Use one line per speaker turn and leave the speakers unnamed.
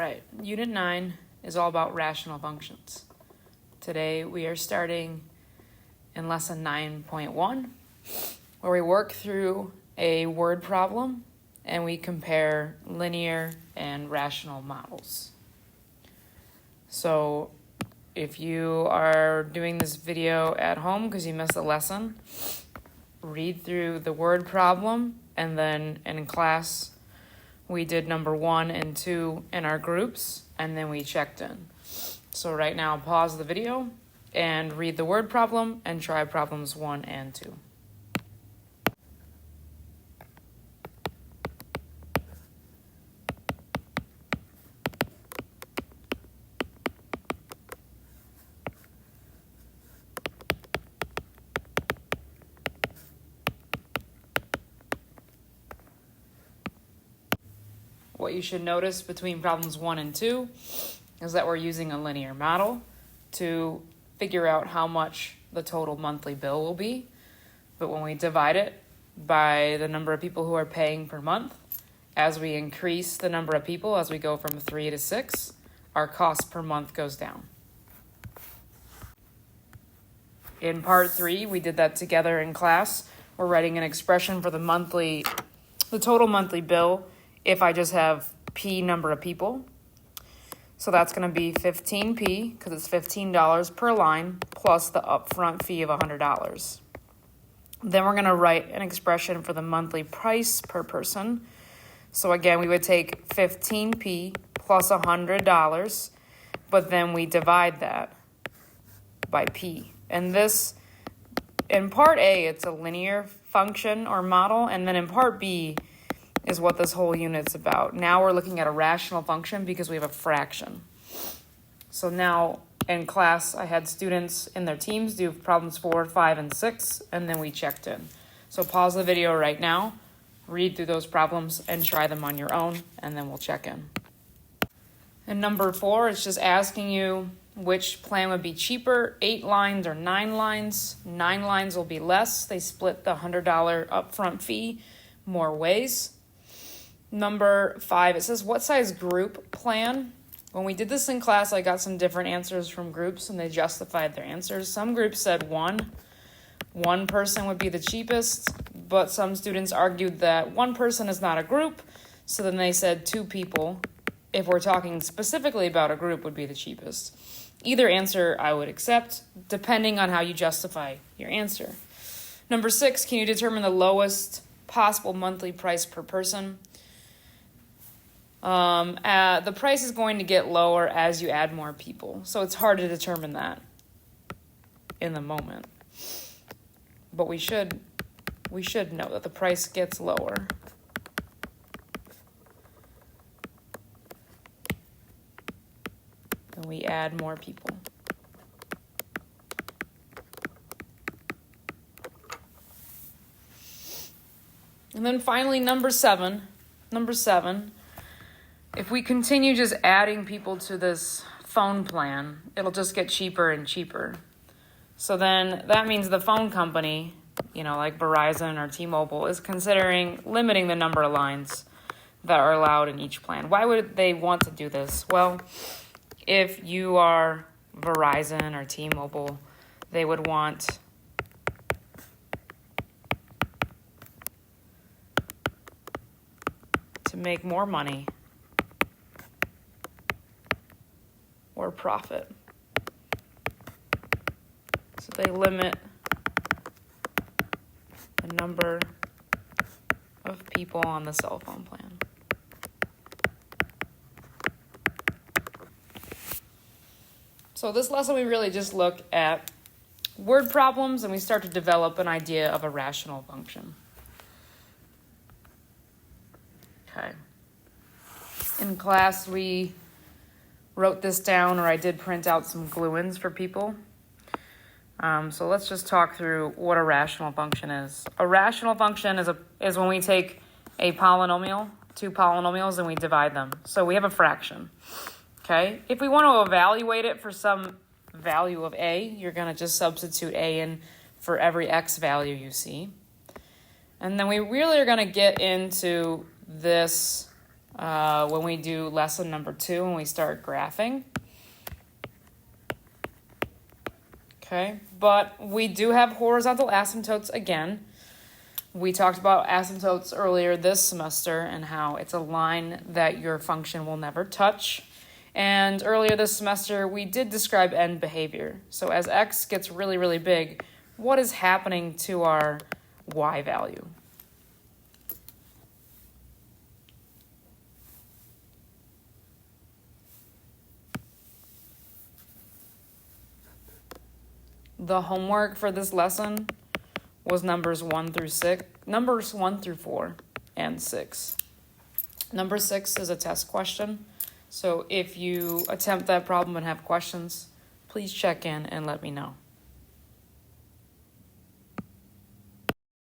right, Unit 9 is all about rational functions. Today we are starting in Lesson 9.1, where we work through a word problem and we compare linear and rational models. So if you are doing this video at home because you missed a lesson, read through the word problem, and then in class we did number 1 and 2 in our groups, and then we checked in. So right now, pause the video and read the word problem and try problems 1 and 2. What you should notice between problems 1 and 2 is that we're using a linear model to figure out how much the total monthly bill will be. But when we divide it by the number of people who are paying per month, as we increase the number of people, as we go from 3 to 6, our cost per month goes down. In part 3, we did that together in class. We're writing an expression for the total monthly bill if I just have P number of people. So that's going to be 15P, because it's $15 per line, plus the upfront fee of $100. Then we're going to write an expression for the monthly price per person. So again, we would take 15P plus $100, but then we divide that by P. And this, in part A, it's a linear function or model, and then in part B, is what this whole unit's about. Now we're looking at a rational function because we have a fraction. So now in class, I had students in their teams do problems 4, 5, and 6, and then we checked in. So pause the video right now, read through those problems, and try them on your own, and then we'll check in. And number 4, it's just asking you which plan would be cheaper, 8 lines or 9 lines. 9 lines will be less. They split the $100 upfront fee more ways. Number 5, it says, what size group plan? When we did this in class, I got some different answers from groups, and they justified their answers. Some groups said 1. 1 person would be the cheapest, but some students argued that 1 person is not a group, so then they said 2 people, if we're talking specifically about a group, would be the cheapest. Either answer I would accept, depending on how you justify your answer. Number 6, can you determine the lowest possible monthly price per person? The price is going to get lower as you add more people, so it's hard to determine that in the moment. But we should know that the price gets lower when we add more people. And then finally, number 7. If we continue just adding people to this phone plan, it'll just get cheaper and cheaper. So then that means the phone company, like Verizon or T-Mobile, is considering limiting the number of lines that are allowed in each plan. Why would they want to do this? Well, if you are Verizon or T-Mobile, they would want to make more money or profit. So they limit the number of people on the cell phone plan. So this lesson, we really just look at word problems and we start to develop an idea of a rational function. Okay. In class, we wrote this down, or I did print out some glue-ins for people. So let's just talk through what a rational function is. A rational function is when we take a polynomial, 2 polynomials, and we divide them. So we have a fraction. Okay? If we want to evaluate it for some value of a, you're going to just substitute a in for every x value you see. And then we really are going to get into this when we do lesson number 2 and we start graphing. Okay, but we do have horizontal asymptotes again. We talked about asymptotes earlier this semester and how it's a line that your function will never touch. And earlier this semester, we did describe end behavior. So as x gets really, really big, what is happening to our y value? The homework for this lesson was numbers 1 through 4, and 6. Number 6 is a test question. So if you attempt that problem and have questions, please check in and let me know.